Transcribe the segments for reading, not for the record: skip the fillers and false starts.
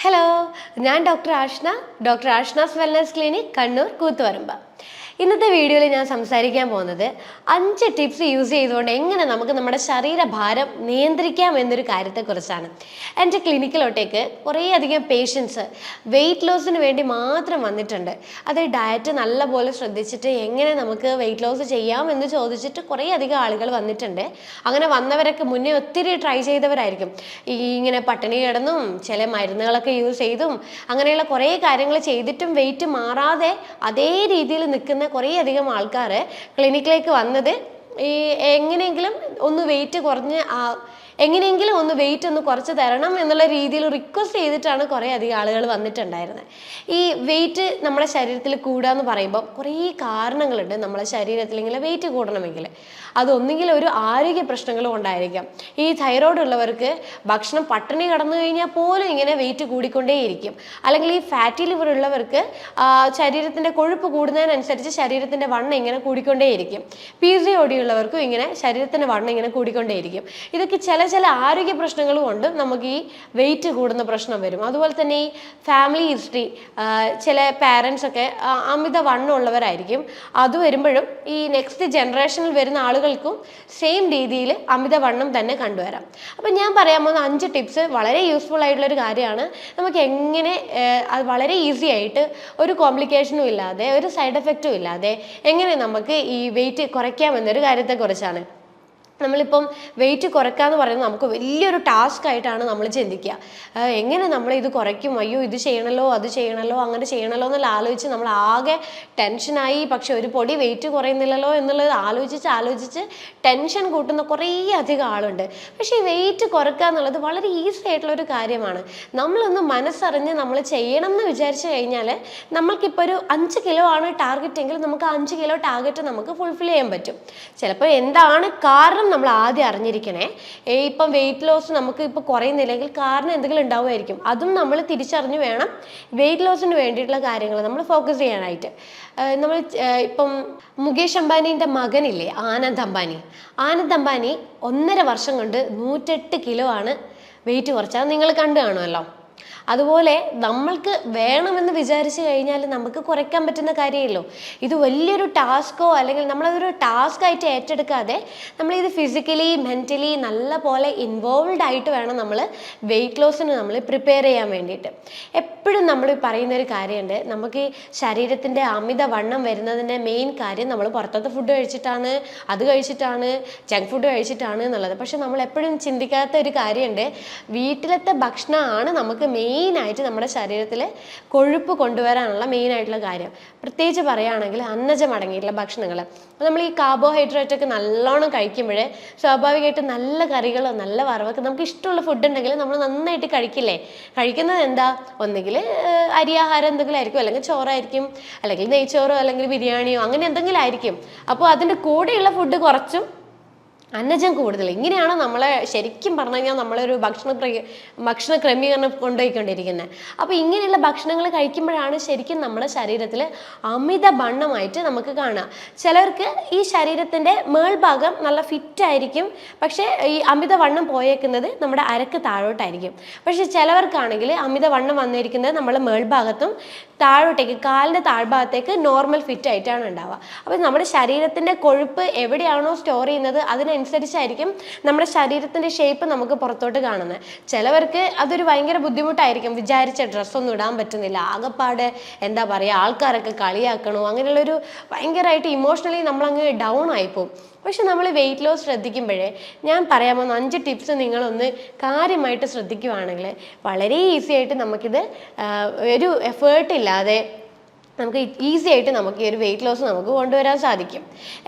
Hello, ഞാൻ doctor Ashna's wellness clinic, Kannur, Koothuparamba. ഇന്നത്തെ വീഡിയോയിൽ ഞാൻ സംസാരിക്കാൻ പോകുന്നത് 5 ടിപ്സ് യൂസ് ചെയ്തുകൊണ്ട് എങ്ങനെ നമുക്ക് നമ്മുടെ ശരീരഭാരം നിയന്ത്രിക്കാം എന്നൊരു കാര്യത്തെക്കുറിച്ചാണ്. എൻ്റെ ക്ലിനിക്കിലോട്ടേക്ക് കുറേയധികം പേഷ്യൻസ് വെയിറ്റ് ലോസിന് വേണ്ടി മാത്രം വന്നിട്ടുണ്ട്. അത് ഡയറ്റ് നല്ലപോലെ ശ്രദ്ധിച്ചിട്ട് എങ്ങനെ നമുക്ക് വെയിറ്റ് ലോസ് ചെയ്യാം എന്ന് ചോദിച്ചിട്ട് കുറേയധികം ആളുകൾ വന്നിട്ടുണ്ട്. അങ്ങനെ വന്നവരൊക്കെ മുന്നേ ഒത്തിരി ട്രൈ ചെയ്തവരായിരിക്കും. ഇങ്ങനെ പട്ടിണി കിടന്നും ചില മരുന്നുകളൊക്കെ യൂസ് ചെയ്തും അങ്ങനെയുള്ള കുറേ കാര്യങ്ങൾ ചെയ്തിട്ടും വെയിറ്റ് മാറാതെ അതേ രീതിയിൽ നിൽക്കുന്ന കുറേയധികം ആൾക്കാർ ക്ലിനിക്കിലേക്ക് വന്നത് എങ്ങനെയെങ്കിലും ഒന്ന് വെയിറ്റ് കുറച്ച് തരണം എന്നുള്ള രീതിയിൽ റിക്വസ്റ്റ് ചെയ്തിട്ടാണ് കുറേ അധികം ആളുകൾ വന്നിട്ടുണ്ടായിരുന്നത്. ഈ വെയിറ്റ് നമ്മുടെ ശരീരത്തിൽ കൂടുകയെന്ന് പറയുമ്പോൾ കുറേ കാരണങ്ങളുണ്ട്. നമ്മുടെ ശരീരത്തിൽ ഇങ്ങനെ വെയിറ്റ് കൂടണമെങ്കിൽ അതൊന്നുകിൽ ഒരു ആരോഗ്യ പ്രശ്നങ്ങളും ഉണ്ടായിരിക്കാം. ഈ തൈറോയ്ഡ് ഉള്ളവർക്ക് ഭക്ഷണം പട്ടിണി കടന്നു കഴിഞ്ഞാൽ പോലും ഇങ്ങനെ വെയിറ്റ് കൂടിക്കൊണ്ടേയിരിക്കും. അല്ലെങ്കിൽ ഈ ഫാറ്റി ലിവർ ഉള്ളവർക്ക് ശരീരത്തിൻ്റെ കൊഴുപ്പ് കൂടുന്നതിനനുസരിച്ച് ശരീരത്തിൻ്റെ വണ്ണം ഇങ്ങനെ കൂടിക്കൊണ്ടേയിരിക്കും. PCOD ഉള്ളവർക്കും ഇങ്ങനെ ശരീരത്തിൻ്റെ വണ്ണം ഇങ്ങനെ കൂടിക്കൊണ്ടേയിരിക്കും. ഇതൊക്കെ ചില ആരോഗ്യ പ്രശ്നങ്ങളും കൊണ്ട് നമുക്ക് ഈ വെയിറ്റ് കൂടുന്ന പ്രശ്നം വരും. അതുപോലെ തന്നെ ഈ ഫാമിലി ഹിസ്റ്ററി, ചില പാരൻസ് ഒക്കെ അമിത വണ്ണം ഉള്ളവരായിരിക്കും. അത് വരുമ്പോഴും ഈ നെക്സ്റ്റ് ജനറേഷനിൽ വരുന്ന ആളുകൾക്കും സെയിം രീതിയിൽ അമിത വണ്ണം തന്നെ കണ്ടുവരാം. അപ്പം ഞാൻ പറയാൻ പോകുന്ന 5 ടിപ്സ് വളരെ യൂസ്ഫുൾ ആയിട്ടുള്ളൊരു കാര്യമാണ്. നമുക്ക് എങ്ങനെ അത് വളരെ ഈസി ആയിട്ട് ഒരു കോംപ്ലിക്കേഷനും ഇല്ലാതെ ഒരു സൈഡ് എഫക്റ്റും ഇല്ലാതെ എങ്ങനെ നമുക്ക് ഈ വെയിറ്റ് കുറയ്ക്കാമെന്നൊരു കാര്യത്തെക്കുറിച്ചാണ്. നമ്മളിപ്പം വെയിറ്റ് കുറയ്ക്കാന്ന് പറയുന്നത് നമുക്ക് വലിയൊരു ടാസ്ക് ആയിട്ടാണ് നമ്മൾ ചിന്തിക്കുക. എങ്ങനെ നമ്മൾ ഇത് കുറയ്ക്കും, അയ്യോ ഇത് ചെയ്യണമല്ലോ അത് ചെയ്യണമല്ലോ അങ്ങനെ ചെയ്യണമല്ലോ എന്നുള്ള ആലോചിച്ച് നമ്മൾ ആകെ ടെൻഷനായി. പക്ഷെ ഒരു പൊടി വെയിറ്റ് കുറയുന്നില്ലല്ലോ എന്നുള്ളത് ആലോചിച്ച് ടെൻഷൻ കൂട്ടുന്ന കുറേ അധികം ആളുണ്ട്. പക്ഷേ ഈ വെയിറ്റ് കുറയ്ക്കുക എന്നുള്ളത് വളരെ ഈസി ആയിട്ടുള്ളൊരു കാര്യമാണ്. നമ്മളൊന്ന് മനസ്സറിഞ്ഞ് നമ്മൾ ചെയ്യണം എന്ന് വിചാരിച്ചു കഴിഞ്ഞാൽ നമ്മൾക്കിപ്പോൾ ഒരു 5 കിലോ ആണ് ടാർഗറ്റ് എങ്കിൽ നമുക്ക് 5 കിലോ ടാർഗറ്റ് നമുക്ക് ഫുൾഫിൽ ചെയ്യാൻ പറ്റും. ചിലപ്പോൾ എന്താണ് കാരണം നമ്മൾ ആദ്യം അറിഞ്ഞിരിക്കണേ. ഇപ്പം വെയിറ്റ് ലോസ് നമുക്ക് ഇപ്പോൾ കുറയുന്നില്ലെങ്കിൽ കാരണം എന്തെങ്കിലും ഉണ്ടാവുമായിരിക്കും. അതും നമ്മൾ തിരിച്ചറിഞ്ഞ് വേണം വെയിറ്റ് ലോസിന് വേണ്ടിയിട്ടുള്ള കാര്യങ്ങൾ നമ്മൾ ഫോക്കസ് ചെയ്യാനായിട്ട്. നമ്മൾ ഇപ്പം മുകേഷ് അംബാനീൻ്റെ മകനില്ലേ ആനന്ദ് അംബാനി 1.5 വർഷം കൊണ്ട് 108 കിലോ ആണ് വെയിറ്റ് കുറച്ചത്. നിങ്ങൾ കണ്ടു കാണുമല്ലോ. അതുപോലെ നമ്മൾക്ക് വേണമെന്ന് വിചാരിച്ചു കഴിഞ്ഞാൽ നമുക്ക് കുറയ്ക്കാൻ പറ്റുന്ന കാര്യമല്ലോ. ഇത് വലിയൊരു ടാസ്കോ അല്ലെങ്കിൽ നമ്മളതൊരു ടാസ്ക് ആയിട്ട് ഏറ്റെടുക്കാതെ നമ്മളിത് ഫിസിക്കലി മെൻ്റലി നല്ല പോലെ ഇൻവോൾവ് ആയിട്ട് വേണം നമ്മൾ വെയിറ്റ് ലോസിന് നമ്മൾ പ്രിപ്പയർ ചെയ്യാൻ വേണ്ടിയിട്ട്. എപ്പോഴും നമ്മൾ പറയുന്നൊരു കാര്യമുണ്ട്, നമുക്ക് ഈ ശരീരത്തിൻ്റെ അമിത വണ്ണം വരുന്നതിൻ്റെ മെയിൻ കാര്യം നമ്മൾ പുറത്തത്തെ ഫുഡ് കഴിച്ചിട്ടാണ്, അത് കഴിച്ചിട്ടാണ്, ജങ്ക് ഫുഡ് കഴിച്ചിട്ടാണ് എന്നുള്ളത്. പക്ഷെ നമ്മൾ എപ്പോഴും ചിന്തിക്കാത്ത ഒരു കാര്യമുണ്ട്, വീട്ടിലത്തെ ഭക്ഷണമാണ് നമുക്ക് മെയിനായിട്ട് നമ്മുടെ ശരീരത്തിൽ കൊഴുപ്പ് കൊണ്ടുവരാനുള്ള മെയിനായിട്ടുള്ള കാര്യം. പ്രത്യേകിച്ച് പറയുകയാണെങ്കിൽ അന്നജം അടങ്ങിയിട്ടുള്ള ഭക്ഷണങ്ങൾ. നമ്മൾ ഈ കാർബോഹൈഡ്രേറ്റ് ഒക്കെ നല്ലോണം കഴിക്കുമ്പോഴേ സ്വാഭാവികമായിട്ട് നല്ല കറികളോ നല്ല വറവൊക്കെ നമുക്ക് ഇഷ്ടമുള്ള ഫുഡ് ഉണ്ടെങ്കിൽ നമ്മൾ നന്നായിട്ട് കഴിക്കില്ലേ. കഴിക്കുന്നത് എന്താ, ഒന്നുകിൽ അരിയാഹാരം എന്തെങ്കിലും ആയിരിക്കും, അല്ലെങ്കിൽ ചോറായിരിക്കും, അല്ലെങ്കിൽ നെയ്ച്ചോറോ അല്ലെങ്കിൽ ബിരിയാണിയോ അങ്ങനെ എന്തെങ്കിലും ആയിരിക്കും. അപ്പോൾ അതിൻ്റെ കൂടെയുള്ള ഫുഡ് കുറച്ചും അന്നജം കൂടുതൽ. ഇങ്ങനെയാണ് നമ്മളെ ശരിക്കും പറഞ്ഞു കഴിഞ്ഞാൽ നമ്മളൊരു ഭക്ഷണ ക്രമീകരണം കൊണ്ടുപോയിക്കൊണ്ടിരിക്കുന്നത്. അപ്പോൾ ഇങ്ങനെയുള്ള ഭക്ഷണങ്ങൾ കഴിക്കുമ്പോഴാണ് ശരിക്കും നമ്മുടെ ശരീരത്തിൽ അമിത വണ്ണമായിട്ട് നമുക്ക് കാണുക. ചിലർക്ക് ഈ ശരീരത്തിൻ്റെ മേൾഭാഗം നല്ല ഫിറ്റായിരിക്കും, പക്ഷേ ഈ അമിത വണ്ണം പോയേക്കുന്നത് നമ്മുടെ അരക്ക് താഴോട്ടായിരിക്കും. പക്ഷേ ചിലവർക്കാണെങ്കിൽ അമിത വണ്ണം വന്നിരിക്കുന്നത് നമ്മുടെ മേൾഭാഗത്തും താഴോട്ടേക്ക് കാലിൻ്റെ താഴ്ഭാഗത്തേക്ക് നോർമൽ ഫിറ്റ് ആയിട്ടാണ് ഉണ്ടാവുക. അപ്പോൾ നമ്മുടെ ശരീരത്തിൻ്റെ കൊഴുപ്പ് എവിടെയാണോ സ്റ്റോർ ചെയ്യുന്നത് അതിനനുസരിച്ചായിരിക്കും നമ്മുടെ ശരീരത്തിൻ്റെ ഷേപ്പ് നമുക്ക് പുറത്തോട്ട് കാണുന്നത്. ചിലവർക്ക് അതൊരു ഭയങ്കര ബുദ്ധിമുട്ടായിരിക്കും, വിചാരിച്ച ഡ്രസ്സൊന്നും ഇടാൻ പറ്റുന്നില്ല, ആകെപ്പാടെ എന്താ പറയുക ആൾക്കാരൊക്കെ കളിയാക്കണോ, അങ്ങനെയുള്ളൊരു ഭയങ്കരമായിട്ട് ഇമോഷണലി നമ്മളങ്ങ് ഡൗൺ ആയിപ്പോവും. പക്ഷെ നമ്മൾ വെയിറ്റ് ലോസ് ശ്രദ്ധിക്കുമ്പോഴേ ഞാൻ പറയാൻ പോകുന്ന 5 ടിപ്സ് നിങ്ങളൊന്ന് കാര്യമായിട്ട് ശ്രദ്ധിക്കുകയാണെങ്കിൽ വളരെ ഈസി ആയിട്ട് നമുക്കിത് ഒരു എഫേർട്ട് ഇല്ലാതെ നമുക്ക് ഈസി ആയിട്ട് നമുക്ക് ഈ ഒരു വെയിറ്റ് ലോസ് നമുക്ക് കൊണ്ടുവരാൻ സാധിക്കും.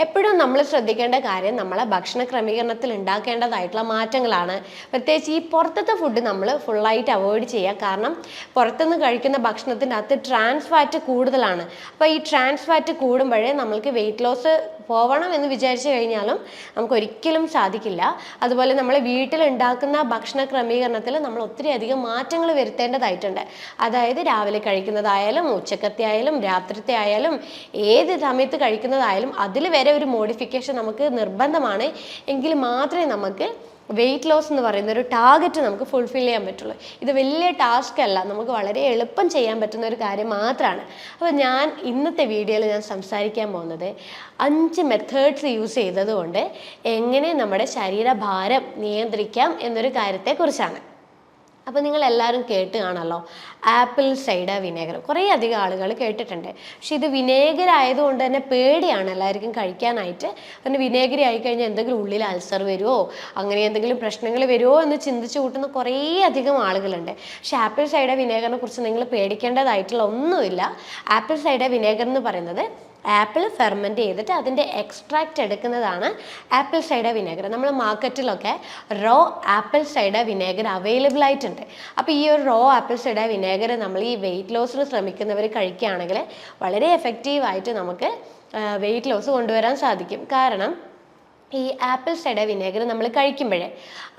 എപ്പോഴും നമ്മൾ ശ്രദ്ധിക്കേണ്ട കാര്യം നമ്മളെ ഭക്ഷണ ക്രമീകരണത്തിൽ ഉണ്ടാക്കേണ്ടതായിട്ടുള്ള മാറ്റങ്ങളാണ്. പ്രത്യേകിച്ച് ഈ പുറത്തത്തെ ഫുഡ് നമ്മൾ ഫുള്ളായിട്ട് അവോയ്ഡ് ചെയ്യുക. കാരണം പുറത്തുനിന്ന് കഴിക്കുന്ന ഭക്ഷണത്തിൻ്റെ അകത്ത് ട്രാൻസ് ഫാറ്റ് കൂടുതലാണ്. അപ്പോൾ ഈ ട്രാൻസ് ഫാറ്റ് കൂടുമ്പോഴേ നമ്മൾക്ക് വെയിറ്റ് ലോസ് പോവണം എന്ന് വിചാരിച്ചു കഴിഞ്ഞാലും നമുക്ക് ഒരിക്കലും സാധിക്കില്ല. അതുപോലെ നമ്മൾ വീട്ടിലുണ്ടാക്കുന്ന ഭക്ഷണ ക്രമീകരണത്തിൽ നമ്മൾ ഒത്തിരി അധികം മാറ്റങ്ങൾ വരുത്തേണ്ടതായിട്ടുണ്ട്. അതായത് രാവിലെ കഴിക്കുന്നതായാലും ഉച്ചക്കത്തെ ആയാലും രാത്രിത്തെ ആയാലും ഏത് സമയത്ത് കഴിക്കുന്നതായാലും അതിൽ വരെ ഒരു മോഡിഫിക്കേഷൻ നമുക്ക് നിർബന്ധമാണ്. എങ്കിൽ മാത്രമേ നമുക്ക് വെയിറ്റ് ലോസ് എന്ന് പറയുന്ന ഒരു ടാർഗറ്റ് നമുക്ക് ഫുൾഫിൽ ചെയ്യാൻ പറ്റുള്ളൂ. ഇത് വലിയ ടാസ്ക് അല്ല, നമുക്ക് വളരെ എളുപ്പം ചെയ്യാൻ പറ്റുന്ന ഒരു കാര്യം മാത്രമാണ്. അപ്പോൾ ഞാൻ ഇന്നത്തെ വീഡിയോയിൽ ഞാൻ സംസാരിക്കാൻ പോകുന്നത് 5 മെത്തേഡ്സ് യൂസ് ചെയ്തതുകൊണ്ട് എങ്ങനെ നമ്മുടെ ശരീരഭാരം നിയന്ത്രിക്കാം എന്നൊരു കാര്യത്തെക്കുറിച്ചാണ്. അപ്പോൾ നിങ്ങൾ എല്ലാവരും കേട്ട് കാണല്ലോ, ആപ്പിൾ സൈഡർ വിനേഗർ. കുറേ അധികം ആളുകൾ കേട്ടിട്ടുണ്ട്. പക്ഷെ ഇത് വിനേഗർ ആയതുകൊണ്ട് തന്നെ പേടിയാണ് എല്ലാവർക്കും കഴിക്കാനായിട്ട്. പിന്നെ വിനേഗർ ആയിക്കഴിഞ്ഞാൽ എന്തെങ്കിലും ഉള്ളിൽ അൾസർ വരുമോ, അങ്ങനെ എന്തെങ്കിലും പ്രശ്നങ്ങൾ വരുമോ എന്ന് ചിന്തിച്ച് കൂട്ടുന്ന കുറേ അധികം ആളുകളുണ്ട്. പക്ഷെ ആപ്പിൾ സൈഡർ വിനേഗറിനെ കുറിച്ച് നിങ്ങൾ പേടിക്കേണ്ടതായിട്ടുള്ള ഒന്നുമില്ല. ആപ്പിൾ സൈഡർ വിനേഗർ എന്ന് പറയുന്നത് ആപ്പിൾ ഫെർമെൻറ്റ് ചെയ്തിട്ട് അതിൻ്റെ എക്സ്ട്രാക്റ്റ് എടുക്കുന്നതാണ് ആപ്പിൾ സൈഡർ വിനേഗർ. നമ്മൾ മാർക്കറ്റിലൊക്കെ raw apple cider vinegar available ആയിട്ടുണ്ട്. അപ്പോൾ ഈ ഒരു റോ ആപ്പിൾ സൈഡർ വിനേഗർ നമ്മൾ ഈ വെയിറ്റ് ലോസിന് ശ്രമിക്കുന്നവർ കഴിക്കുകയാണെങ്കിൽ വളരെ എഫക്റ്റീവായിട്ട് നമുക്ക് വെയിറ്റ് ലോസ് കൊണ്ടുവരാൻ സാധിക്കും. കാരണം ഈ ആപ്പിൾ സൈഡർ വിനേഗർ നമ്മൾ കഴിക്കുമ്പോഴേ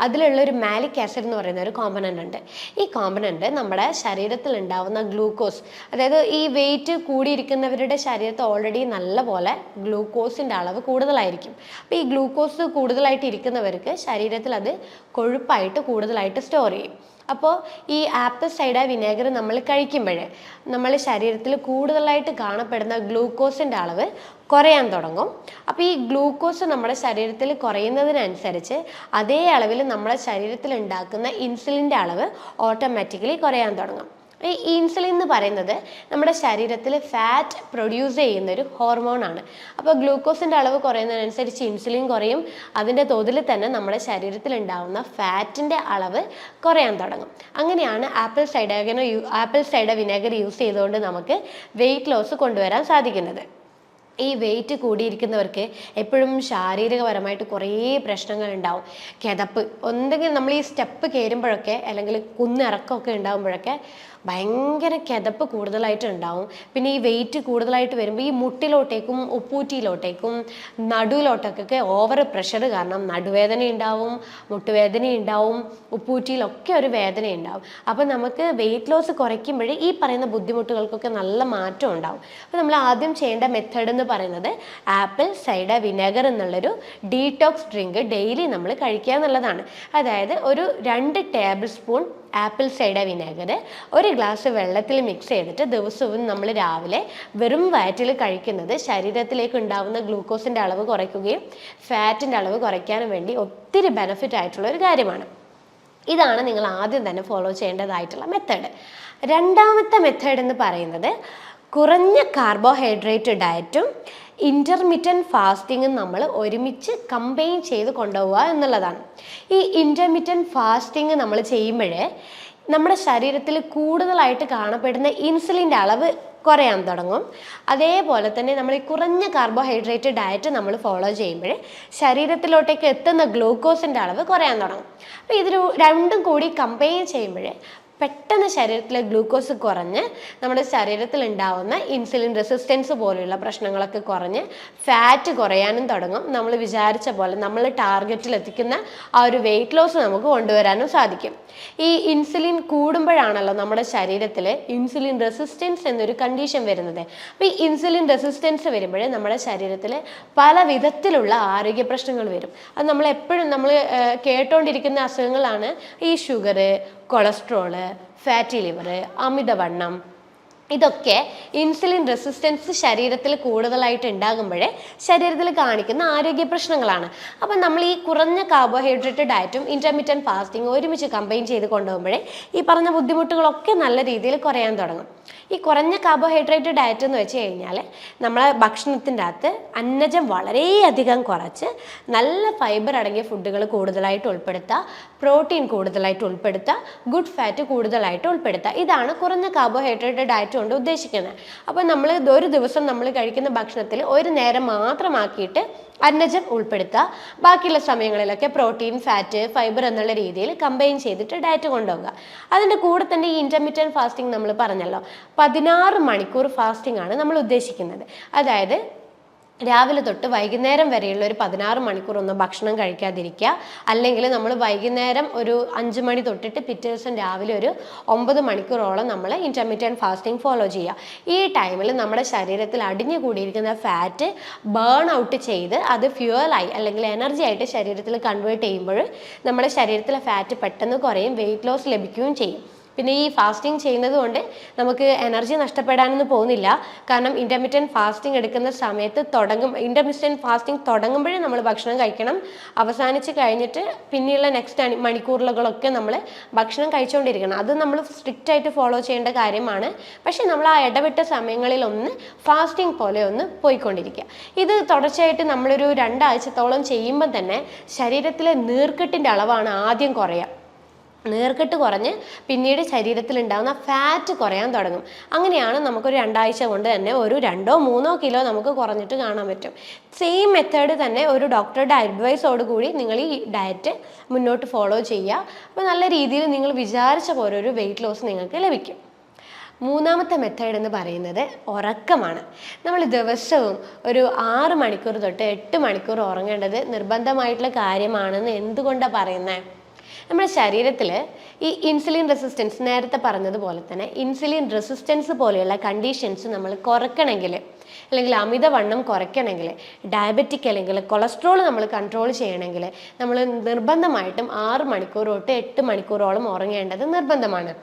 അതിലുള്ളൊരു മാലിക് ആസിഡ് എന്ന് പറയുന്ന ഒരു കോമ്പണൻ്റ് ഉണ്ട്. ഈ കോമ്പണൻ്റ് നമ്മുടെ ശരീരത്തിൽ ഉണ്ടാവുന്ന ഗ്ലൂക്കോസ്, അതായത് ഈ വെയിറ്റ് കൂടിയിരിക്കുന്നവരുടെ ശരീരത്തിൽ ഓൾറെഡി നല്ല പോലെ ഗ്ലൂക്കോസിൻ്റെ അളവ് കൂടുതലായിരിക്കും. അപ്പോൾ ഈ ഗ്ലൂക്കോസ് കൂടുതലായിട്ട് ഇരിക്കുന്നവർക്ക് ശരീരത്തിൽ അത് കൊഴുപ്പായിട്ട് കൂടുതലായിട്ട് സ്റ്റോർ ചെയ്യും. അപ്പോൾ ഈ ആപ്പിൾ സൈഡർ വിനേഗർ നമ്മൾ കഴിക്കുമ്പോഴേ നമ്മൾ ശരീരത്തിൽ കൂടുതലായിട്ട് കാണപ്പെടുന്ന ഗ്ലൂക്കോസിൻ്റെ അളവ് കുറയാൻ തുടങ്ങും. അപ്പോൾ ഈ ഗ്ലൂക്കോസ് നമ്മുടെ ശരീരത്തിൽ കുറയുന്നതിനനുസരിച്ച് അതേ അളവിൽ നമ്മുടെ ശരീരത്തിൽ ഉണ്ടാക്കുന്ന ഇൻസുലിൻ്റെ അളവ് ഓട്ടോമാറ്റിക്കലി കുറയാൻ തുടങ്ങും. ഈ ഇൻസുലിൻ എന്ന് പറയുന്നത് നമ്മുടെ ശരീരത്തിൽ ഫാറ്റ് പ്രൊഡ്യൂസ് ചെയ്യുന്ന ഒരു ഹോർമോണാണ്. അപ്പോൾ ഗ്ലൂക്കോസിൻ്റെ അളവ് കുറയുന്നതിനനുസരിച്ച് ഇൻസുലിൻ കുറയും. അതിൻ്റെ തോതിൽ തന്നെ നമ്മുടെ ശരീരത്തിൽ ഉണ്ടാകുന്ന ഫാറ്റിൻ്റെ അളവ് കുറയാൻ തുടങ്ങും. അങ്ങനെയാണ് ആപ്പിൾ സൈഡർ വിനേഗർ യൂസ് ചെയ്തുകൊണ്ട് നമുക്ക് വെയിറ്റ് ലോസ് കൊണ്ടുവരാൻ സാധിക്കുന്നത്. ഈ വെയിറ്റ് കൂടിയിരിക്കുന്നവർക്ക് എപ്പോഴും ശാരീരികപരമായിട്ട് കുറേ പ്രശ്നങ്ങൾ ഉണ്ടാവും. കിതപ്പ്, എന്തെങ്കിലും നമ്മൾ ഈ സ്റ്റെപ്പ് കയറുമ്പോഴൊക്കെ അല്ലെങ്കിൽ കുന്നിറക്കമൊക്കെ ഉണ്ടാകുമ്പോഴൊക്കെ ഭയങ്കര കിതപ്പ് കൂടുതലായിട്ട് ഉണ്ടാവും. പിന്നെ ഈ വെയിറ്റ് കൂടുതലായിട്ട് വരുമ്പോൾ ഈ മുട്ടിലോട്ടേക്കും ഉപ്പൂറ്റിയിലോട്ടേക്കും നടുവിലോട്ടൊക്കെ ഓവർ പ്രഷർ കാരണം നടുവേദന ഉണ്ടാവും, മുട്ടുവേദന ഉണ്ടാവും, ഉപ്പൂറ്റിയിലൊക്കെ ഒരു വേദന ഉണ്ടാവും. അപ്പോൾ നമുക്ക് വെയിറ്റ് ലോസ് കുറയ്ക്കുമ്പോഴേ ഈ പറയുന്ന ബുദ്ധിമുട്ടുകൾക്കൊക്കെ നല്ല മാറ്റം ഉണ്ടാവും. അപ്പോൾ നമ്മൾ ആദ്യം ചെയ്യേണ്ട മെത്തേഡ് എന്ന് പറയുന്നത് ആപ്പിൾ സൈഡർ വിനേഗർ എന്നുള്ളൊരു ഡീടോക്സ് ഡ്രിങ്ക് ഡെയിലി നമ്മൾ കഴിക്കുക എന്നുള്ളതാണ്. അതായത് ഒരു 2 table spoon apple cider vinegar 1 glass വെള്ളത്തിൽ മിക്സ് ചെയ്തിട്ട് ദിവസവും നമ്മൾ രാവിലെ വെറും വയറ്റിൽ കഴിക്കുന്നത് ശരീരത്തിലേക്ക് ഉണ്ടാകുന്ന ഗ്ലൂക്കോസിൻ്റെ അളവ് കുറയ്ക്കുകയും ഫാറ്റിൻ്റെ അളവ് കുറയ്ക്കാനും വേണ്ടി ഒത്തിരി ബെനിഫിറ്റ് ആയിട്ടുള്ള ഒരു കാര്യമാണ്. ഇതാണ് നിങ്ങൾ ആദ്യം തന്നെ ഫോളോ ചെയ്യേണ്ടതായിട്ടുള്ള മെത്തേഡ്. രണ്ടാമത്തെ മെത്തേഡ് എന്ന് പറയുന്നത് കുറഞ്ഞ കാർബോഹൈഡ്രേറ്റ് ഡയറ്റും ഇൻ്റർമിറ്റൻറ്റ് ഫാസ്റ്റിങ്ങും നമ്മൾ ഒരുമിച്ച് കമ്പൈൻ ചെയ്ത് കൊണ്ടുപോവുക എന്നുള്ളതാണ്. ഈ ഇൻ്റർമിറ്റൻറ്റ് ഫാസ്റ്റിങ് നമ്മൾ ചെയ്യുമ്പോഴേ നമ്മുടെ ശരീരത്തിൽ കൂടുതലായിട്ട് കാണപ്പെടുന്ന ഇൻസുലിൻ്റെ അളവ് കുറയാൻ തുടങ്ങും. അതേപോലെ തന്നെ നമ്മൾ ഈ കുറഞ്ഞ കാർബോഹൈഡ്രേറ്റ് ഡയറ്റ് നമ്മൾ ഫോളോ ചെയ്യുമ്പോൾ ശരീരത്തിലോട്ടേക്ക് എത്തുന്ന ഗ്ലൂക്കോസിൻ്റെ അളവ് കുറയാൻ തുടങ്ങും. അപ്പോൾ ഇത് രണ്ടും കൂടി കമ്പൈൻ ചെയ്യുമ്പോൾ പെട്ടെന്ന് ശരീരത്തിലെ ഗ്ലൂക്കോസ് കുറഞ്ഞ് നമ്മുടെ ശരീരത്തിൽ ഉണ്ടാവുന്ന ഇൻസുലിൻ റെസിസ്റ്റൻസ് പോലെയുള്ള പ്രശ്നങ്ങളൊക്കെ കുറഞ്ഞ് ഫാറ്റ് കുറയാനും തുടങ്ങും. നമ്മൾ വിചാരിച്ച പോലെ നമ്മൾ ടാർഗറ്റിൽ എത്തിക്കുന്ന ആ ഒരു വെയിറ്റ് ലോസ് നമുക്ക് കൊണ്ടുവരാനും സാധിക്കും. ഈ ഇൻസുലിൻ കൂടുമ്പോഴാണല്ലോ നമ്മുടെ ശരീരത്തിൽ ഇൻസുലിൻ റെസിസ്റ്റൻസ് എന്നൊരു കണ്ടീഷൻ വരുന്നത്. അപ്പോൾ ഈ ഇൻസുലിൻ റെസിസ്റ്റൻസ് വരുമ്പോഴേ നമ്മുടെ ശരീരത്തിൽ പല വിധത്തിലുള്ള ആരോഗ്യ പ്രശ്നങ്ങൾ വരും. അത് നമ്മൾ എപ്പോഴും കേട്ടുകൊണ്ടിരിക്കുന്ന അസുഖങ്ങളാണ് ഈ ഷുഗർ, കൊളസ്ട്രോള്, ഫാറ്റി ലിവർ, അമിതവണ്ണം. ഇതൊക്കെ ഇൻസുലിൻ റെസിസ്റ്റൻസ് ശരീരത്തിൽ കൂടുതലായിട്ട് ഉണ്ടാകുമ്പോഴേ ശരീരത്തിൽ കാണിക്കുന്ന ആരോഗ്യ പ്രശ്നങ്ങളാണ്. അപ്പം നമ്മൾ ഈ കുറഞ്ഞ കാർബോഹൈഡ്രേറ്റ് ഡയറ്റും ഇൻ്റർമിറ്റൻറ്റ് ഫാസ്റ്റിംഗ് ഒരുമിച്ച് കമ്പൈൻ ചെയ്ത് കൊണ്ടുപോകുമ്പോഴേ ഈ പറഞ്ഞ ബുദ്ധിമുട്ടുകളൊക്കെ നല്ല രീതിയിൽ കുറയാൻ തുടങ്ങും. ഈ കുറഞ്ഞ കാർബോഹൈഡ്രേറ്റ് ഡയറ്റ് എന്ന് വെച്ച് കഴിഞ്ഞാൽ നമ്മളെ ഭക്ഷണത്തിൻ്റെ അകത്ത് അന്നജം വളരെയധികം കുറച്ച് നല്ല ഫൈബർ അടങ്ങിയ ഫുഡുകൾ കൂടുതലായിട്ട് ഉൾപ്പെടുത്തുക, പ്രോട്ടീൻ കൂടുതലായിട്ട് ഉൾപ്പെടുത്തുക, ഗുഡ് ഫാറ്റ് കൂടുതലായിട്ട് ഉൾപ്പെടുത്തുക. ഇതാണ് കുറഞ്ഞ കാർബോഹൈഡ്രേറ്റ് ഡയറ്റ് കൊണ്ട് ഉദ്ദേശിക്കുന്നത്. അപ്പോൾ നമ്മൾ ഒരു ദിവസം നമ്മൾ കഴിക്കുന്ന ഭക്ഷണത്തിൽ ഒരു നേരം മാത്രമാക്കിയിട്ട് അന്നജം ഉൾപ്പെടുത്തുക, ബാക്കിയുള്ള സമയങ്ങളിലൊക്കെ പ്രോട്ടീൻ, ഫാറ്റ്, ഫൈബർ എന്നുള്ള രീതിയിൽ കമ്പൈൻ ചെയ്തിട്ട് ഡയറ്റ് കൊണ്ടുപോകുക. അതിൻ്റെ കൂടെ തന്നെ ഈ ഇൻ്റർമിറ്റൻറ്റ് ഫാസ്റ്റിംഗ് നമ്മൾ പറഞ്ഞല്ലോ, 16 മണിക്കൂർ ഫാസ്റ്റിംഗ് ആണ് നമ്മൾ ഉദ്ദേശിക്കുന്നത്. അതായത് രാവിലെ തൊട്ട് വൈകുന്നേരം വരെയുള്ള ഒരു 16 മണിക്കൂർ ഒന്നും ഭക്ഷണം കഴിക്കാതിരിക്കുക. അല്ലെങ്കിൽ നമ്മൾ വൈകുന്നേരം ഒരു 5 മണി തൊട്ടിട്ട് പിറ്റേ ദിവസം രാവിലെ ഒരു 9 മണിക്കൂറോളം നമ്മൾ ഇൻ്റർമീഡിയറ്റ് ഫാസ്റ്റിംഗ് ഫോളോ ചെയ്യുക. ഈ ടൈമിൽ നമ്മുടെ ശരീരത്തിൽ അടിഞ്ഞു കൂടിയിരിക്കുന്ന ഫാറ്റ് ബേൺ ഔട്ട് ചെയ്ത് അത് ഫ്യൂവലായി അല്ലെങ്കിൽ എനർജി ആയിട്ട് ശരീരത്തിൽ കൺവേർട്ട് ചെയ്യുമ്പോൾ നമ്മുടെ ശരീരത്തിലെ ഫാറ്റ് പെട്ടെന്ന് കുറയും, വെയിറ്റ് ലോസ് ലഭിക്കുകയും ചെയ്യും. പിന്നെ ഈ ഫാസ്റ്റിംഗ് ചെയ്യുന്നത് കൊണ്ട് നമുക്ക് എനർജി നഷ്ടപ്പെടാനൊന്നും പോകുന്നില്ല. കാരണം ഇൻ്റർമീഡിയറ്റ് ഫാസ്റ്റിംഗ് എടുക്കുന്ന സമയത്ത് ഇൻ്റർമീഡിയറ്റ് ഫാസ്റ്റിംഗ് തുടങ്ങുമ്പോഴേ നമ്മൾ ഭക്ഷണം കഴിക്കണം. അവസാനിച്ച് കഴിഞ്ഞിട്ട് പിന്നെയുള്ള നെക്സ്റ്റ് മണിക്കൂറുകളൊക്കെ നമ്മൾ ഭക്ഷണം കഴിച്ചുകൊണ്ടിരിക്കണം. അത് നമ്മൾ സ്ട്രിക്റ്റ് ആയിട്ട് ഫോളോ ചെയ്യേണ്ട കാര്യമാണ്. പക്ഷേ നമ്മൾ ആ ഇടവിട്ട സമയങ്ങളിലൊന്ന് ഫാസ്റ്റിംഗ് പോലെ ഒന്ന് പോയിക്കൊണ്ടിരിക്കുക. ഇത് തുടർച്ചയായിട്ട് നമ്മളൊരു 2 ആഴ്ചത്തോളം ചെയ്യുമ്പോൾ തന്നെ ശരീരത്തിലെ നീർക്കെട്ടിൻ്റെ അളവാണ് ആദ്യം കുറയുക. നീർക്കെട്ട് കുറഞ്ഞ് പിന്നീട് ശരീരത്തിലുണ്ടാകുന്ന ഫാറ്റ് കുറയാൻ തുടങ്ങും. അങ്ങനെയാണ് നമുക്കൊരു 2 ആഴ്ച കൊണ്ട് തന്നെ ഒരു 2-3 കിലോ നമുക്ക് കുറഞ്ഞിട്ട് കാണാൻ പറ്റും. സെയിം മെത്തേഡ് തന്നെ ഒരു ഡോക്ടറുടെ അഡ്വൈസോട് കൂടി നിങ്ങൾ ഈ ഡയറ്റ് മുന്നോട്ട് ഫോളോ ചെയ്യുക. അപ്പോൾ നല്ല രീതിയിൽ നിങ്ങൾ വിചാരിച്ച പോലെ ഒരു വെയിറ്റ് ലോസ് നിങ്ങൾക്ക് ലഭിക്കും. മൂന്നാമത്തെ മെത്തേഡ് എന്ന് പറയുന്നത് ഉറക്കമാണ്. നമ്മൾ ദിവസവും ഒരു 6 മണിക്കൂർ തൊട്ട് 8 മണിക്കൂർ ഉറങ്ങേണ്ടത് നിർബന്ധമായിട്ടുള്ള കാര്യമാണെന്ന് എന്തുകൊണ്ടാണ് പറയുന്നത്? നമ്മുടെ ശരീരത്തിൽ ഈ ഇൻസുലിൻ റെസിസ്റ്റൻസ്, നേരത്തെ പറഞ്ഞതുപോലെ തന്നെ ഇൻസുലിൻ റെസിസ്റ്റൻസ് പോലെയുള്ള കണ്ടീഷൻസ് നമ്മൾ കുറയ്ക്കണമെങ്കിൽ, അല്ലെങ്കിൽ അമിതവണ്ണം കുറയ്ക്കണമെങ്കിൽ, ഡയബറ്റിക് അല്ലെങ്കിൽ കൊളസ്ട്രോൾ നമ്മൾ കൺട്രോൾ ചെയ്യണമെങ്കിൽ നമ്മൾ നിർബന്ധമായിട്ടും 6 മണിക്കൂർ തൊട്ട് 8 മണിക്കൂറോളം ഉറങ്ങേണ്ടത് നിർബന്ധമാണ്.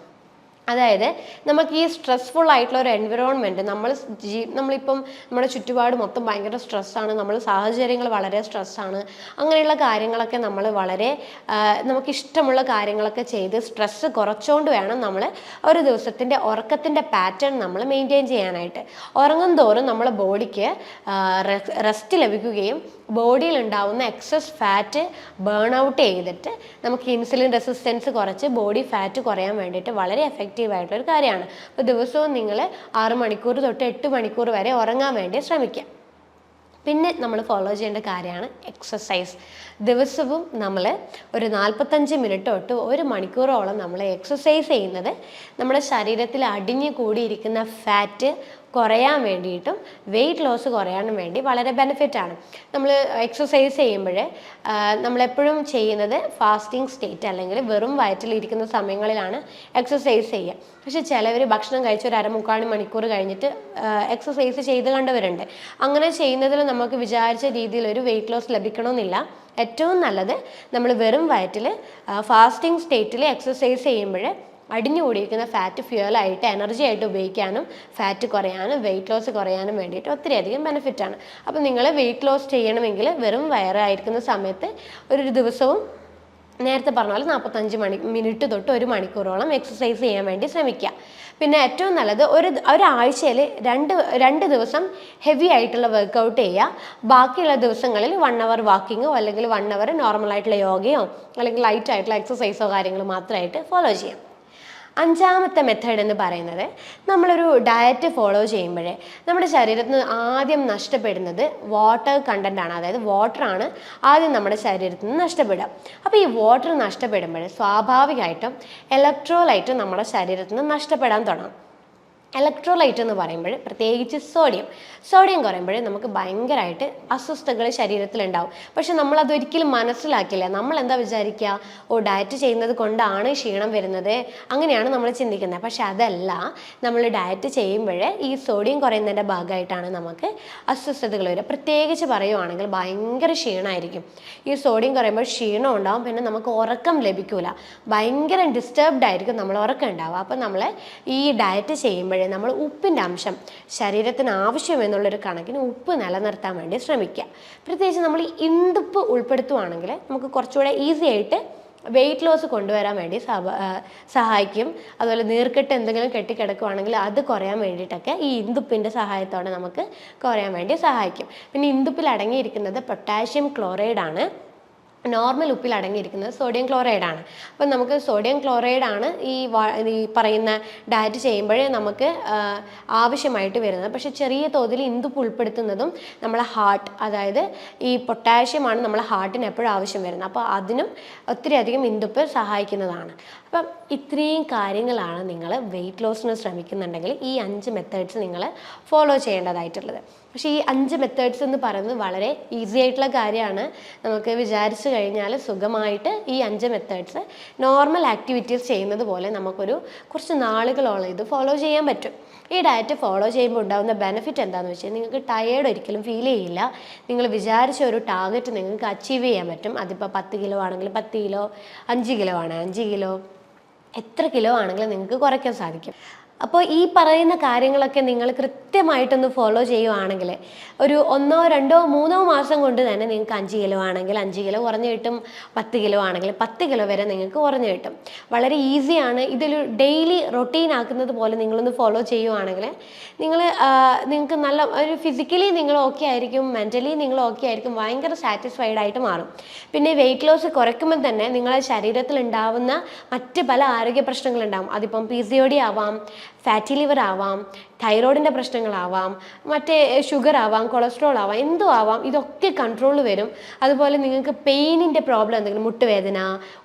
അതായത് നമുക്ക് ഈ സ്ട്രെസ്ഫുൾ ആയിട്ടുള്ള ഒരു എൻവിറോൺമെൻറ്റ്, നമ്മളിപ്പം നമ്മുടെ ചുറ്റുപാട് മൊത്തം ഭയങ്കര സ്ട്രെസ്സാണ്, നമ്മൾ സാഹചര്യങ്ങൾ വളരെ സ്ട്രെസ്സാണ്, അങ്ങനെയുള്ള കാര്യങ്ങളൊക്കെ നമ്മൾ വളരെ നമുക്കിഷ്ടമുള്ള കാര്യങ്ങളൊക്കെ ചെയ്ത് സ്ട്രെസ്സ് കുറച്ചുകൊണ്ട് വേണം നമ്മൾ ഒരു ദിവസത്തിൻ്റെ ഉറക്കത്തിൻ്റെ പാറ്റേൺ നമ്മൾ മെയിൻറ്റെയിൻ ചെയ്യാനായിട്ട്. ഉറങ്ങും തോറും നമ്മളെ ബോഡിക്ക് റെസ്റ്റ് ലഭിക്കുകയും ബോഡിയിൽ ഉണ്ടാവുന്ന എക്സസ് ഫാറ്റ് ബേൺ ഔട്ട് ചെയ്തിട്ട് നമുക്ക് ഇൻസുലിൻ റെസിസ്റ്റൻസ് കുറച്ച് ബോഡി ഫാറ്റ് കുറയാൻ വേണ്ടിയിട്ട് വളരെ എഫക്റ്റീവ് ആയിട്ടുള്ളൊരു കാര്യമാണ്. അപ്പോൾ ദിവസവും നിങ്ങൾ 6 മണിക്കൂർ തൊട്ട് 8 മണിക്കൂർ വരെ ഉറങ്ങാൻ വേണ്ടി ശ്രമിക്കുക. പിന്നെ നമ്മൾ ഫോളോ ചെയ്യേണ്ട കാര്യമാണ് എക്സസൈസ്. ദിവസവും നമ്മൾ ഒരു 45 മിനിറ്റ് തൊട്ട് 1 മണിക്കൂറോളം നമ്മൾ എക്സസൈസ് ചെയ്യുന്നത് നമ്മുടെ ശരീരത്തിൽ അടിഞ്ഞു കൂടിയിരിക്കുന്ന ഫാറ്റ് കുറയാൻ വേണ്ടിയിട്ടും വെയിറ്റ് ലോസ് കുറയാനും വേണ്ടി വളരെ ബെനിഫിറ്റാണ്. നമ്മൾ എക്സസൈസ് ചെയ്യുമ്പോൾ നമ്മളെപ്പോഴും ചെയ്യുന്നത് ഫാസ്റ്റിംഗ് സ്റ്റേറ്റ് അല്ലെങ്കിൽ വെറും വയറ്റിലിരിക്കുന്ന സമയങ്ങളിലാണ് എക്സസൈസ് ചെയ്യുക. പക്ഷെ ചിലവർ ഭക്ഷണം കഴിച്ച് ഒരു 1/4 മണിക്കൂർ കഴിഞ്ഞിട്ട് എക്സസൈസ് ചെയ്ത് കണ്ടവരുണ്ട്. അങ്ങനെ ചെയ്യുന്നതിൽ നമുക്ക് വിചാരിച്ച രീതിയിൽ ഒരു വെയിറ്റ് ലോസ് ലഭിക്കണമെന്നില്ല. ഏറ്റവും നല്ലത് നമ്മൾ വെറും വയറ്റിൽ ഫാസ്റ്റിംഗ് സ്റ്റേറ്റിൽ എക്സസൈസ് ചെയ്യുമ്പോൾ അടിഞ്ഞുകൂടിയിരിക്കുന്ന ഫാറ്റ് ഫ്യൂവലായിട്ട് എനർജി ആയിട്ട് ഉപയോഗിക്കാനും ഫാറ്റ് കുറയാനും വെയിറ്റ് ലോസ് കുറയാനും വേണ്ടിയിട്ട് ഒത്തിരിയധികം ബെനിഫിറ്റാണ്. അപ്പോൾ നിങ്ങൾ വെയിറ്റ് ലോസ് ചെയ്യണമെങ്കിൽ വെറും വയറായിരിക്കുന്ന സമയത്ത് ഒരു ദിവസവും നേരത്തെ പറഞ്ഞ പോലെ 45 മിനിറ്റ് തൊട്ട് 1 മണിക്കൂറോളം എക്സസൈസ് ചെയ്യാൻ വേണ്ടി ശ്രമിക്കുക. പിന്നെ ഏറ്റവും നല്ലത് ഒരാഴ്ചയിൽ 2 ദിവസം ഹെവി ആയിട്ടുള്ള വർക്കൗട്ട് ചെയ്യുക. ബാക്കിയുള്ള ദിവസങ്ങളിൽ 1 അവർ വാക്കിങ്ങോ അല്ലെങ്കിൽ 1 അവർ നോർമലായിട്ടുള്ള യോഗയോ അല്ലെങ്കിൽ ലൈറ്റ് ആയിട്ടുള്ള എക്സസൈസോ കാര്യങ്ങൾ മാത്രമായിട്ട് ഫോളോ ചെയ്യാം. 5ാമത്തെ മെത്തേഡ് എന്ന് പറയുന്നത്, നമ്മളൊരു ഡയറ്റ് ഫോളോ ചെയ്യുമ്പോഴേ നമ്മുടെ ശരീരത്തിൽ നിന്ന് ആദ്യം നഷ്ടപ്പെടുന്നത് വാട്ടർ കണ്ടൻ്റാണ്. അതായത് വാട്ടറാണ് ആദ്യം നമ്മുടെ ശരീരത്തിൽ നിന്ന് നഷ്ടപ്പെടുക. അപ്പോൾ ഈ വാട്ടർ നഷ്ടപ്പെടുമ്പോൾ സ്വാഭാവികമായിട്ടും ഇലക്ട്രോലൈറ്റ് നമ്മുടെ ശരീരത്തിൽ നിന്ന് നഷ്ടപ്പെടാൻ തുടങ്ങും. ഇലക്ട്രോലൈറ്റ് എന്ന് പറയുമ്പോൾ പ്രത്യേകിച്ച് സോഡിയം കുറയുമ്പോൾ നമുക്ക് ഭയങ്കരമായിട്ട് അസ്വസ്ഥതകൾ ശരീരത്തിലുണ്ടാവും. പക്ഷെ നമ്മളതൊരിക്കലും മനസ്സിലാക്കില്ല. നമ്മൾ എന്താ വിചാരിക്കുക, ഡയറ്റ് ചെയ്യുന്നത് കൊണ്ടാണ് ക്ഷീണം വരുന്നത്, അങ്ങനെയാണ് നമ്മൾ ചിന്തിക്കുന്നത്. പക്ഷെ അതല്ല, നമ്മൾ ഡയറ്റ് ചെയ്യുമ്പോൾ ഈ സോഡിയം കുറയുന്നതിൻ്റെ ഭാഗമായിട്ടാണ് നമുക്ക് അസ്വസ്ഥതകൾ വരിക. പ്രത്യേകിച്ച് പറയുവാണെങ്കിൽ ഭയങ്കര ക്ഷീണമായിരിക്കും. ഈ സോഡിയം കുറയുമ്പോൾ ക്ഷീണം ഉണ്ടാവും, പിന്നെ നമുക്ക് ഉറക്കം ലഭിക്കില്ല, ഭയങ്കര ഡിസ്റ്റർബ്ഡ് ആയിരിക്കും നമ്മൾ ഉറക്കം ഉണ്ടാവുക. അപ്പം നമ്മൾ ഈ ഡയറ്റ് ചെയ്യുമ്പോൾ നമ്മൾ ഉപ്പിൻ്റെ അംശം ശരീരത്തിന് ആവശ്യമെന്നുള്ളൊരു കണക്കിന് ഉപ്പ് നിലനിർത്താൻ വേണ്ടി ശ്രമിക്കുക. പ്രത്യേകിച്ച് നമ്മൾ ഈ ഇന്ദുപ്പ് ഉൾപ്പെടുത്തുവാണെങ്കിൽ നമുക്ക് കുറച്ചുകൂടെ ഈസി ആയിട്ട് വെയിറ്റ് ലോസ് കൊണ്ടുവരാൻ വേണ്ടി സഹായിക്കും. അതുപോലെ നീർക്കെട്ട് എന്തെങ്കിലും കെട്ടിക്കിടക്കുവാണെങ്കിൽ അത് കുറയാൻ വേണ്ടിയിട്ടൊക്കെ ഈ ഇന്ദുപ്പിൻ്റെ സഹായത്തോടെ നമുക്ക് കുറയാൻ വേണ്ടി സഹായിക്കും. പിന്നെ ഇന്ദുപ്പിൽ അടങ്ങിയിരിക്കുന്നത് പൊട്ടാഷ്യം ക്ലോറൈഡ് ആണ്. നോർമൽ ഉപ്പിൽ അടങ്ങിയിരിക്കുന്നത് സോഡിയം ക്ലോറൈഡ് ആണ്. അപ്പം നമുക്ക് സോഡിയം ക്ലോറൈഡ് ആണ് ഈ പറയുന്ന ഡയറ്റ് ചെയ്യുമ്പോഴേ നമുക്ക് ആവശ്യമായിട്ട് വരുന്നത്. പക്ഷെ ചെറിയ തോതിൽ ഇന്ദുപ്പ് ഉൾപ്പെടുത്തുന്നതും നമ്മളെ ഹാർട്ട്, അതായത് ഈ പൊട്ടാഷ്യമാണ് നമ്മളെ ഹാർട്ടിന് എപ്പോഴും ആവശ്യം വരുന്നത്. അപ്പോൾ അതിനും ഒത്തിരി അധികം ഇന്ദുപ്പ് സഹായിക്കുന്നതാണ്. അപ്പം ഇത്രയും കാര്യങ്ങളാണ് നിങ്ങൾ വെയിറ്റ് ലോസിന് ശ്രമിക്കുന്നുണ്ടെങ്കിൽ ഈ 5 മെത്തേഡ്സ് നിങ്ങൾ ഫോളോ ചെയ്യേണ്ടതായിട്ടുള്ളത്. പക്ഷേ ഈ 5 മെത്തേഡ്സ് എന്ന് പറയുന്നത് വളരെ ഈസി ആയിട്ടുള്ള കാര്യമാണ്. നമുക്ക് വിചാരിച്ചു കഴിഞ്ഞാൽ സുഖമായിട്ട് ഈ 5 മെത്തേഡ്സ് നോർമൽ ആക്ടിവിറ്റീസ് ചെയ്യുന്നത് പോലെ നമുക്കൊരു കുറച്ച് നാളുകളോളം ഇത് ഫോളോ ചെയ്യാൻ പറ്റും. ഈ ഡയറ്റ് ഫോളോ ചെയ്യുമ്പോൾ ഉണ്ടാകുന്ന ബെനിഫിറ്റ് എന്താണെന്ന് വെച്ചാൽ നിങ്ങൾക്ക് ടയേർഡ് ഒരിക്കലും ഫീൽ ചെയ്യില്ല. നിങ്ങൾ വിചാരിച്ച ഒരു ടാർഗറ്റ് നിങ്ങൾക്ക് അച്ചീവ് ചെയ്യാൻ പറ്റും. അതിപ്പോൾ 10 കിലോ ആണെങ്കിൽ 10 കിലോ, 5 കിലോ ആണ് 5 കിലോ, എത്ര കിലോ ആണെങ്കിലും നിങ്ങൾക്ക് കുറയ്ക്കാൻ സാധിക്കും. അപ്പോൾ ഈ പറയുന്ന കാര്യങ്ങളൊക്കെ നിങ്ങൾ കൃത്യമായിട്ടൊന്ന് ഫോളോ ചെയ്യുവാണെങ്കിൽ ഒരു 1, 2, 3 മാസം കൊണ്ട് തന്നെ നിങ്ങൾക്ക് 5 കിലോ ആണെങ്കിൽ 5 കിലോ കുറഞ്ഞു കിട്ടും, 10 കിലോ ആണെങ്കിൽ 10 കിലോ വരെ നിങ്ങൾക്ക് കുറഞ്ഞു കിട്ടും. വളരെ ഈസിയാണ്. ഇതൊരു ഡെയിലി റൊട്ടീൻ ആക്കുന്നത് പോലെ നിങ്ങളൊന്ന് ഫോളോ ചെയ്യുവാണെങ്കിൽ നിങ്ങൾക്ക് നല്ല ഒരു ഫിസിക്കലി നിങ്ങൾ ഓക്കെ ആയിരിക്കും, മെൻ്റലി നിങ്ങൾ ഓക്കെ ആയിരിക്കും, ഭയങ്കര സാറ്റിസ്ഫൈഡ് ആയിട്ട് മാറും. പിന്നെ വെയിറ്റ് ലോസ് കുറയ്ക്കുമ്പോൾ തന്നെ നിങ്ങളുടെ ശരീരത്തിൽ ഉണ്ടാവുന്ന മറ്റ് പല ആരോഗ്യ പ്രശ്നങ്ങളുണ്ടാകും. അതിപ്പം PCOD ആവാം, ഫാറ്റി ലിവർ ആവാം, തൈറോയിഡിൻ്റെ പ്രശ്നങ്ങളാവാം, മറ്റേ ഷുഗർ ആവാം, കൊളസ്ട്രോൾ ആവാം, എന്തോ ആവാം, ഇതൊക്കെ കൺട്രോൾ വരും. അതുപോലെ നിങ്ങൾക്ക് പെയിനിൻ്റെ പ്രോബ്ലം എന്തെങ്കിലും, മുട്ടുവേദന,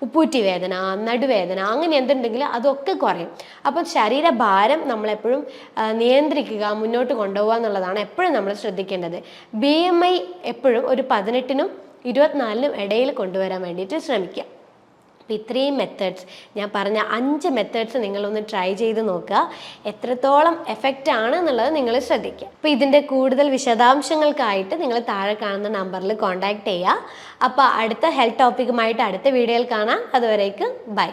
ഉപ്പൂറ്റി വേദന, നടുവേദന, അങ്ങനെ എന്തുണ്ടെങ്കിലും അതൊക്കെ കുറയും. അപ്പോൾ ശരീരഭാരം നമ്മളെപ്പോഴും നിയന്ത്രിക്കുക, മുന്നോട്ട് കൊണ്ടുപോകുക എന്നുള്ളതാണ് എപ്പോഴും നമ്മൾ ശ്രദ്ധിക്കേണ്ടത്. BMI എപ്പോഴും ഒരു 18നും 24നും ഇടയിൽ കൊണ്ടുവരാൻ വേണ്ടിയിട്ട് ശ്രമിക്കുക. ഇത്രയും മെത്തേഡ്സ്, ഞാൻ പറഞ്ഞ 5 മെത്തേഡ്സ് നിങ്ങളൊന്ന് ട്രൈ ചെയ്ത് നോക്കുക. എത്രത്തോളം എഫക്റ്റ് ആണ് എന്നുള്ളത് നിങ്ങൾ ശ്രദ്ധിക്കുക. അപ്പോൾ ഇതിൻ്റെ കൂടുതൽ വിശദാംശങ്ങൾക്കായിട്ട് നിങ്ങൾ താഴെ കാണുന്ന നമ്പറിൽ കോൺടാക്റ്റ് ചെയ്യുക. അപ്പോൾ അടുത്ത ഹെൽത്ത് ടോപ്പിക്കുമായിട്ട് അടുത്ത വീഡിയോയിൽ കാണാം. അതുവരേക്കും ബൈ.